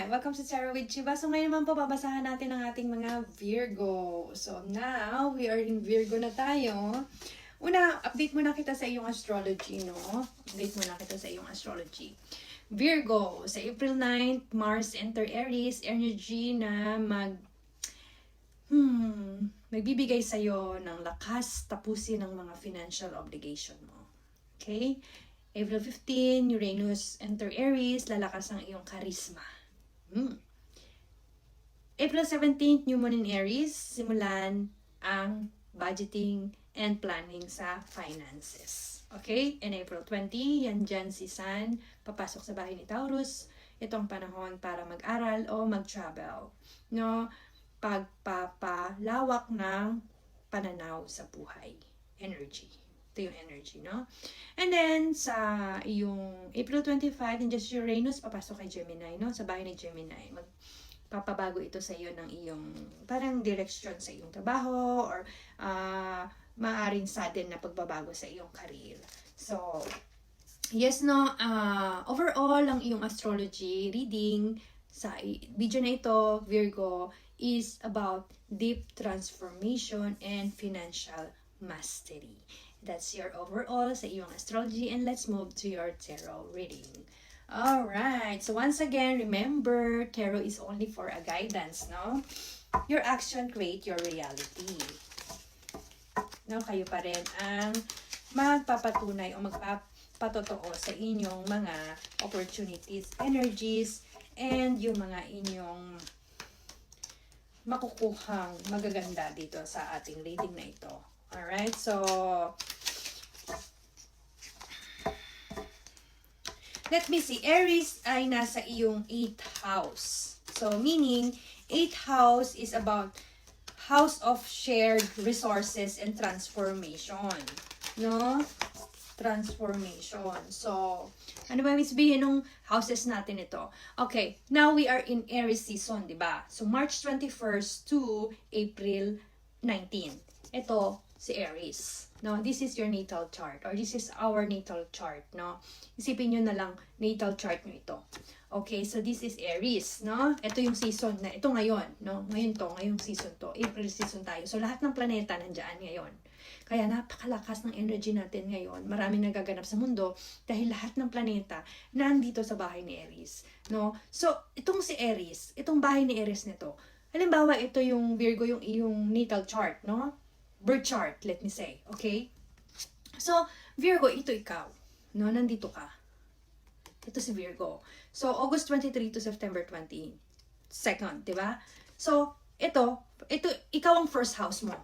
Welcome to Tarot with Chiba. So ngayon naman po, babasahan natin ang ating mga Virgo. So now, we are in Virgo na tayo. Una, update muna kita sa iyong astrology, no? Update muna kita sa iyong astrology. Virgo, sa April 9th, Mars enter Aries, energy na magbibigay sa'yo ng lakas tapusin ang mga financial obligation mo. Okay? April 15, Uranus enter Aries, lalakas ang iyong charisma. April 17, New Moon in Aries, simulan ang budgeting and planning sa finances. Okay? And April 20, yan dyan si Sun, papasok sa bahay ni Taurus. Itong panahon para mag-aral o mag-travel. No? Pagpapalawak ng pananaw sa buhay. Energy. Ito yung energy, no? And then, sa yung April 25, yung just Uranus, papasok kay Gemini, no? Sa bahay ni Gemini. Magpapabago ito sa iyo ng iyong parang direction sa iyong trabaho or maaaring sudden na pagbabago sa iyong career. So, yes, no? Overall, ang iyong astrology reading sa video na ito, Virgo, is about deep transformation and financial mastery. That's your overall sa iyong astrology, and let's move to your tarot reading. Alright, so once again, remember, tarot is only for a guidance, no? Your action create your reality. No, kayo pa rin ang magpapatunay o magpapatotoo sa inyong mga opportunities, energies, and yung mga inyong makukuhang magaganda dito sa ating reading na ito. Alright, so let me see. Aries ay nasa iyong 8th house. So, meaning, 8th house is about house of shared resources and transformation. No? Transformation. So, ano ba ibig sabihin ng houses natin ito? Okay, now we are in Aries season, di ba? So, March 21st to April 19. Ito, si Aries. No, this is your natal chart or this is our natal chart, no? Isipin niyo na lang natal chart niyo ito. Okay, so this is Aries, no? Ito yung season na ito ngayon, no? Ngayong season to, April season tayo. So lahat ng planeta nandiyan ngayon. Kaya napakalakas ng energy natin ngayon. Maraming nagaganap sa mundo dahil lahat ng planeta nandito sa bahay ni Aries, no? So itong si Aries, itong bahay ni Aries nito. Halimbawa, ito yung Virgo, yung iyong natal chart, no? Birth chart, let me say. Okay? So, Virgo, ito ikaw. No? Nandito ka. Ito si Virgo. So, August 23 to September 22nd, di ba? So, ito, ikaw ang first house mo.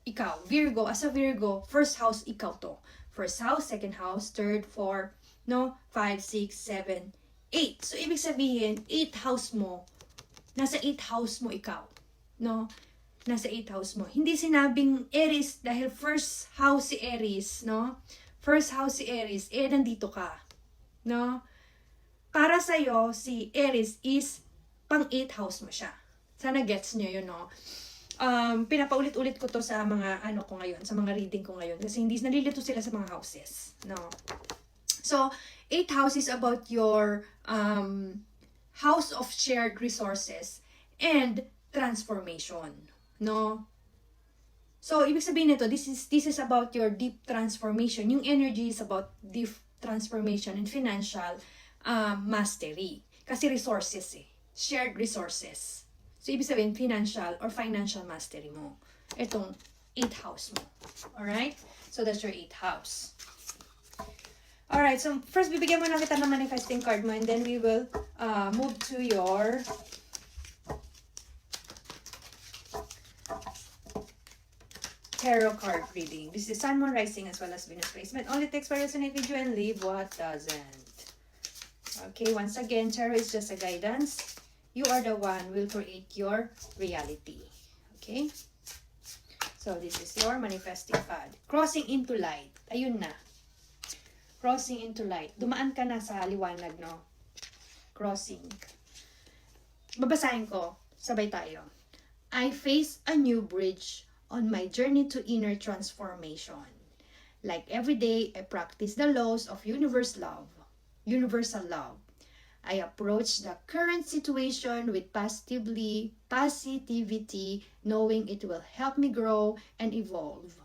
Ikaw, Virgo, as a Virgo, first house, ikaw to. First house, second house, third, fourth, no? 5, 6, 7, 8. So, ibig sabihin, 8th house mo, nasa 8th house mo ikaw. No? Nasa 8th house mo. Hindi sinabing Aries dahil first house si Aries, no? First house si Aries, nandito ka. No? Para sa'yo, si Aries is pang 8th house mo siya. Sana gets nyo yun, no? Pinapaulit-ulit ko to sa mga ko ngayon, sa mga reading ko ngayon. Kasi hindi nalilito sila sa mga houses, no? So, 8th house is about your house of shared resources and transformation. No? So, ibig sabihin nito, this is about your deep transformation. Yung energy is about deep transformation and financial mastery. Kasi resources eh. Shared resources. So, ibig sabihin, financial or financial mastery mo. Itong 8th house mo. Alright? So, that's your 8th house. Alright, so first, bibigyan mo na kita ng manifesting card mo and then we will move to your tarot card reading. This is Sun, Moon, Rising, as well as Venus placement. Only takes for resonate with you and leave what doesn't. Okay, once again, tarot is just a guidance. You are the one who will create your reality. Okay? So, this is your manifesting card. Crossing into light. Ayun na. Crossing into light. Dumaan ka na sa liwanag, no? Crossing. Babasahin ko. Sabay tayo. I face a new bridge on my journey to inner transformation. Like every day, I practice the laws of universal love. I approach the current situation with positivity, knowing it will help me grow and evolve.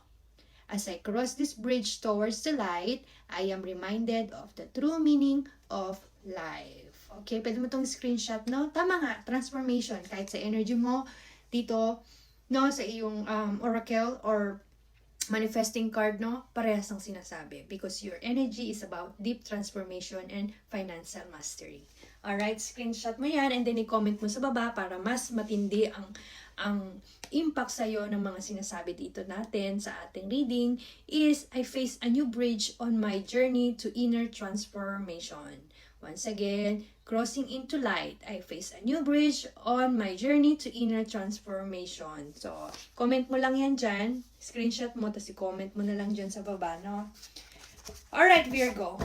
As I cross this bridge towards the light, I am reminded of the true meaning of life. Okay, pwede mo itong screenshot, no? Tama nga, transformation. Kahit sa energy mo, dito, no, sa iyong oracle or manifesting card, no, parehas ang sinasabi because your energy is about deep transformation and financial mastery. Alright, screenshot mo yan and then i-comment mo sa baba para mas matindi ang impact sa'yo ng mga sinasabi dito natin sa ating reading is I face a new bridge on my journey to inner transformation. Once again, crossing into light, I face a new bridge on my journey to inner transformation. So, comment mo lang yan dyan. Screenshot mo, tapos i-comment mo na lang dyan sa baba, no? Alright, Virgo.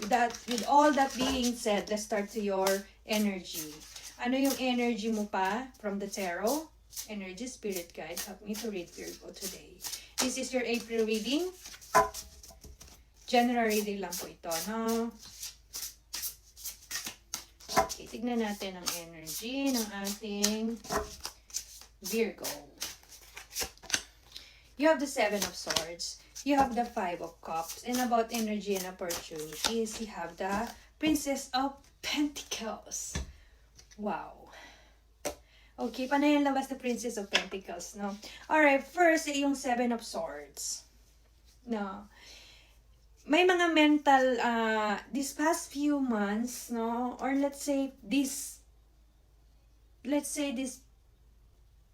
With all that being said, let's start to your energy. Ano yung energy mo pa from the tarot? Energy, spirit guide, help me to read Virgo today. This is your April reading. General reading lang po ito, no? Okay, tignan natin ang energy ng ating Virgo. You have the Seven of Swords. You have the Five of Cups. And about energy and opportunities, you have the Princess of Pentacles. Wow. Okay, panay ang labas na Princess of Pentacles, no? Alright, first, yung Seven of Swords. No. May mga mental, this past few months, no? Or let's say this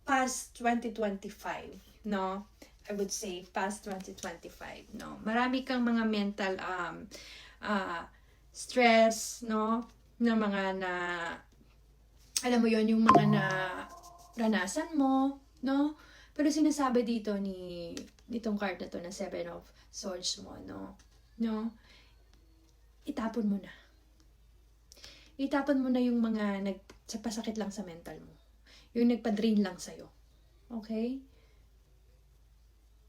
past 2025, no? I would say past 2025, no? Marami kang mga mental stress, no? Na mga na, alam mo yon yung mga na ranasan mo, no? Pero sinasabi dito nitong card na to na Seven of Swords mo, no? No? Itapon mo na. Itapon mo na yung mga nagpasakit lang sa mental mo. Yung nagpa-drain lang sa'yo. Okay?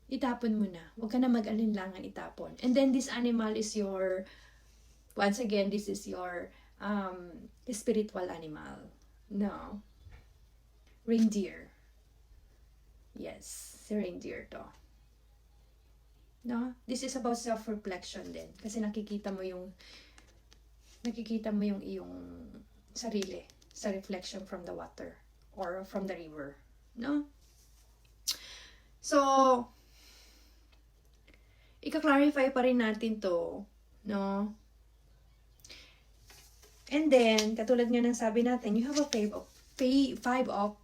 Itapon mo na. Huwag ka na mag-alinlangan itapon. And then this animal is your, once again, this is your spiritual animal. No? Reindeer. Yes, si reindeer to. No? This is about self-reflection din. Kasi nakikita mo yung iyong sarili sa reflection from the water or from the river. No? So, ika-clarify pa rin natin to. No? And then, katulad nga ng sabi natin, you have a five of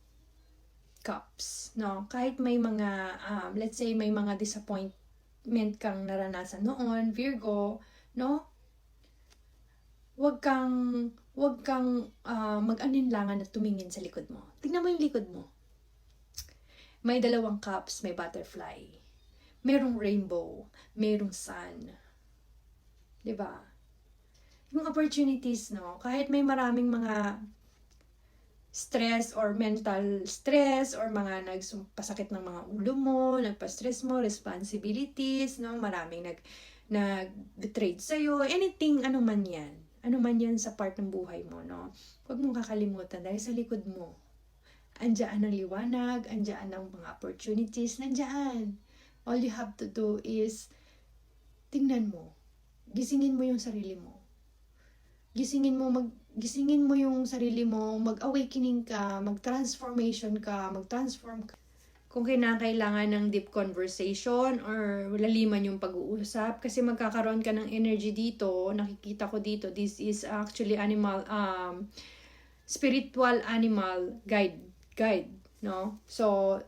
cups. No? Kahit may mga, let's say, may mga disappointment kang naranasan noon, Virgo, no? Huwag kang mag-alinlangan at tumingin sa likod mo. Tingnan mo yung likod mo. May dalawang cups, may butterfly. Merong rainbow, merong sun. 'Di ba? Yung opportunities, no? Kahit may maraming mga stress or mental stress or mga nagpasakit ng mga ulo mo, nagpa-stress mo, responsibilities, no? Maraming nag-betrayed sa'yo, anything, ano man yan sa part ng buhay mo, no? Huwag mong kakalimutan dahil sa likod mo, andiyan ang liwanag, andiyan ang mga opportunities, nandiyan. All you have to do is, tingnan mo, gisingin mo yung sarili mo. Gisingin mo yung sarili mo, mag-awakening ka, mag-transformation ka, mag-transform ka. Kung kinakailangan ng deep conversation or laliman yung pag-uusap, kasi magkakaroon ka ng energy dito, nakikita ko dito, this is actually animal, spiritual animal guide, no? So,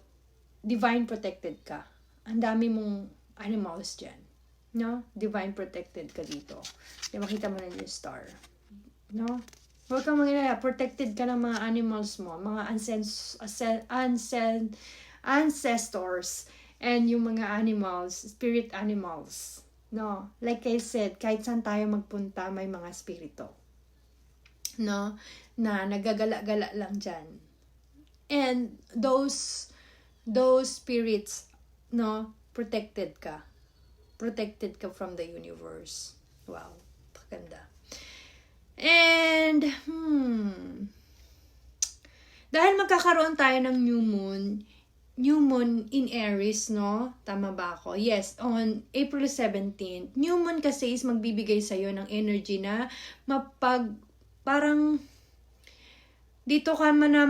divine protected ka. Ang dami mong animals dyan, no? Divine protected ka dito. Makita mo na yung star. No? Huwag kang mag-alala, protected ka ng mga animals mo, mga ancestors, and yung mga animals, spirit animals. No? Like I said, kahit saan tayo magpunta, may mga spirito. No? Na nagagala-gala lang dyan. And those spirits, no? Protected ka. Protected ka from the universe. Wow. Paganda. And, dahil magkakaroon tayo ng new moon in Aries, no? Tama ba ako? Yes, on April 17th. New moon kasi is magbibigay sa'yo ng energy na parang, dito ka man na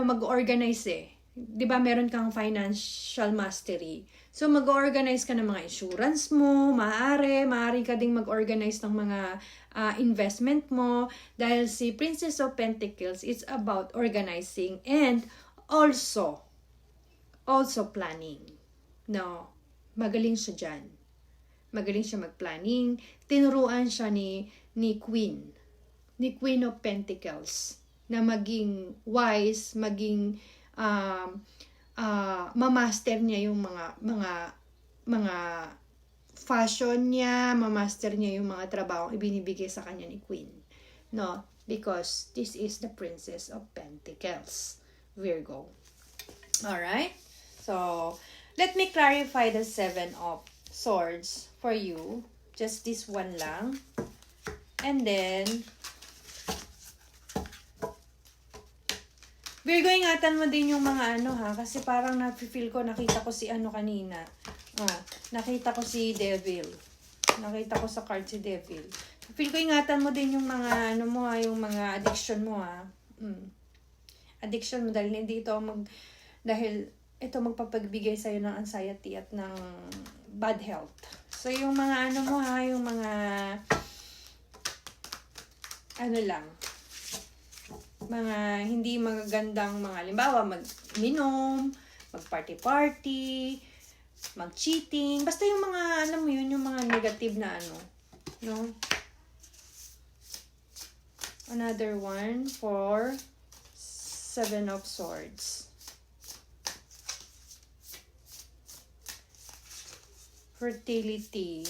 mag-organize eh. 'Di ba meron kang financial mastery. So mag-organize ka ng mga insurance mo, maaari ka ding mag-organize ng mga investment mo dahil si Princess of Pentacles it's about organizing and also planning. No, magaling siya diyan. Magaling siya mag-planning. Tinuruan siya ni Queen of Pentacles na maging wise, maging mamaster niya yung mga fashion niya, mamaster niya yung mga trabaho ibinibigay sa kanya ni Queen. No, because this is the Princess of Pentacles, Virgo. Alright? So, let me clarify the 7 of Swords for you. Just this one lang. And then, Virgo, ingatan mo din yung mga kasi parang na-feel ko, nakita ko si kanina. Nakita ko si Devil. Nakita ko sa card si Devil. Feel ko ingatan mo din yung mga yung mga addiction mo Addiction mo dahil hindi ito dahil ito magpapagbigay sa'yo ng anxiety at ng bad health. So yung mga yung mga mga hindi magagandang mga halimbawa mag-minom, mag-party, mag-cheating, basta yung mga yung mga negative na no? Another one for 7 of Swords. Fertility.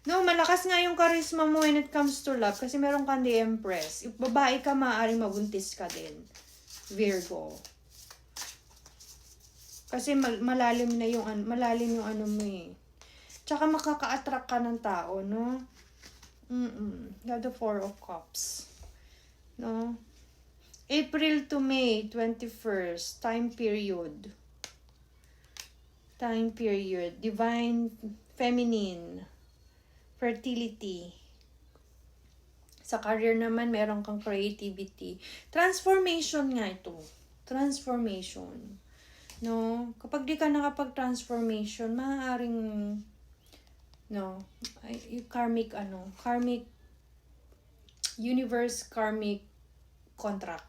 No, malakas nga yung charisma mo when it comes to love kasi meron kang the Empress. If babae ka, maaaring mabuntis ka din. Virgo. Kasi malalim yung mo eh. Tsaka makaka-attract ka ng tao, no? You have the 4 of Cups. No? April to May 21st, time period. Divine Feminine. Fertility. Sa career naman, meron kang creativity. Transformation nga ito. Transformation. No? Kapag di ka nakapag-transformation, maaaring karmic universe karmic contract.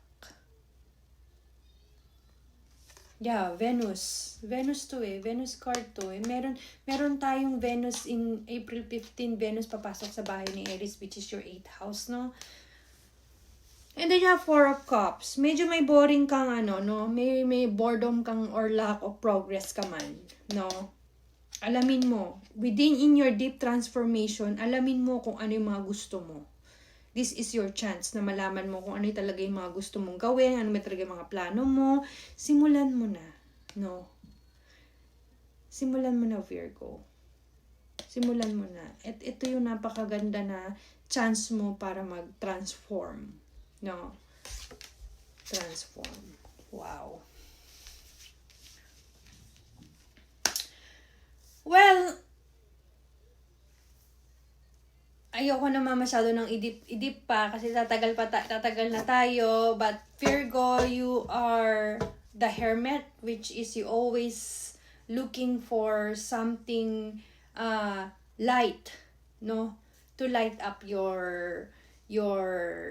Yeah, Venus. Venus to eh. Venus card to eh. Meron tayong Venus in April 15. Venus papasok sa bahay ni Aries, which is your 8th house, no? And then you have 4 of Cups. Medyo may boring kang no? May boredom kang or lack of progress ka man, no? Alamin mo. In your deep transformation, alamin mo kung ano yung mga gusto mo. This is your chance na malaman mo kung ano talaga yung mga gusto mong gawin, ano talaga yung mga plano mo. Simulan mo na, no? Simulan mo na, Virgo. Simulan mo na. At ito yung napakaganda na chance mo para mag-transform, no? Transform. Wow. Well, ayoko naman masyado ng idip pa kasi tatagal na tayo. But Virgo, you are the hermit, which is you always looking for something light, no? To light up your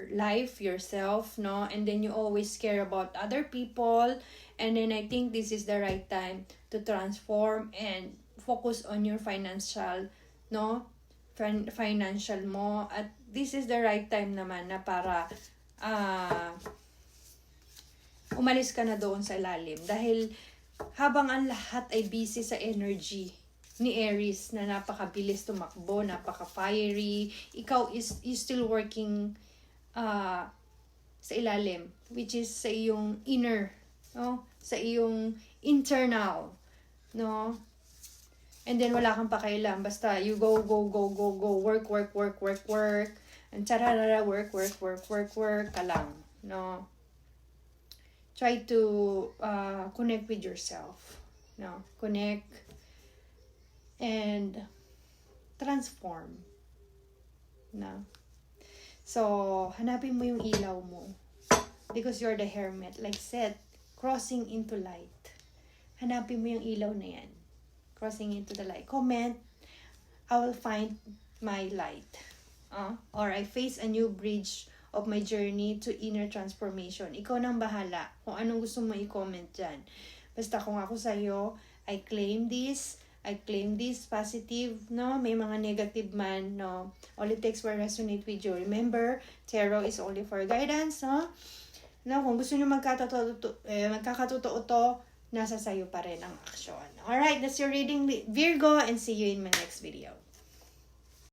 life, yourself, no? And then you always care about other people. And then I think this is the right time to transform and focus on your financial, no? Financial mo. At this is the right time naman na para umalis ka na doon sa lalim. Dahil habang ang lahat ay busy sa energy ni Aries na napakabilis tumakbo, napaka-fiery, ikaw is still working sa ilalim, which is sa iyong inner, no? Sa iyong internal, no? And then wala kang pakialam, basta you go, work. And chararara, work ka lang, no? Try to connect with yourself, no? Connect and transform, no? So, hanapin mo yung ilaw mo. Because you're the hermit. Like said, crossing into light. Hanapin mo yung ilaw na yan. Crossing into the light. Comment, I will find my light. Or I face a new bridge of my journey to inner transformation. Ikaw nang bahala kung anong gusto mo i-comment dyan. Basta kung ako sa'yo, I claim this positive, no? May mga negative man, no? All it takes will resonate with you. Remember, tarot is only for guidance, no? No, kung gusto nyo magkakatotoo to, nasa sayo pa rin ang aksyon. Alright, that's your reading, Virgo, and see you in my next video.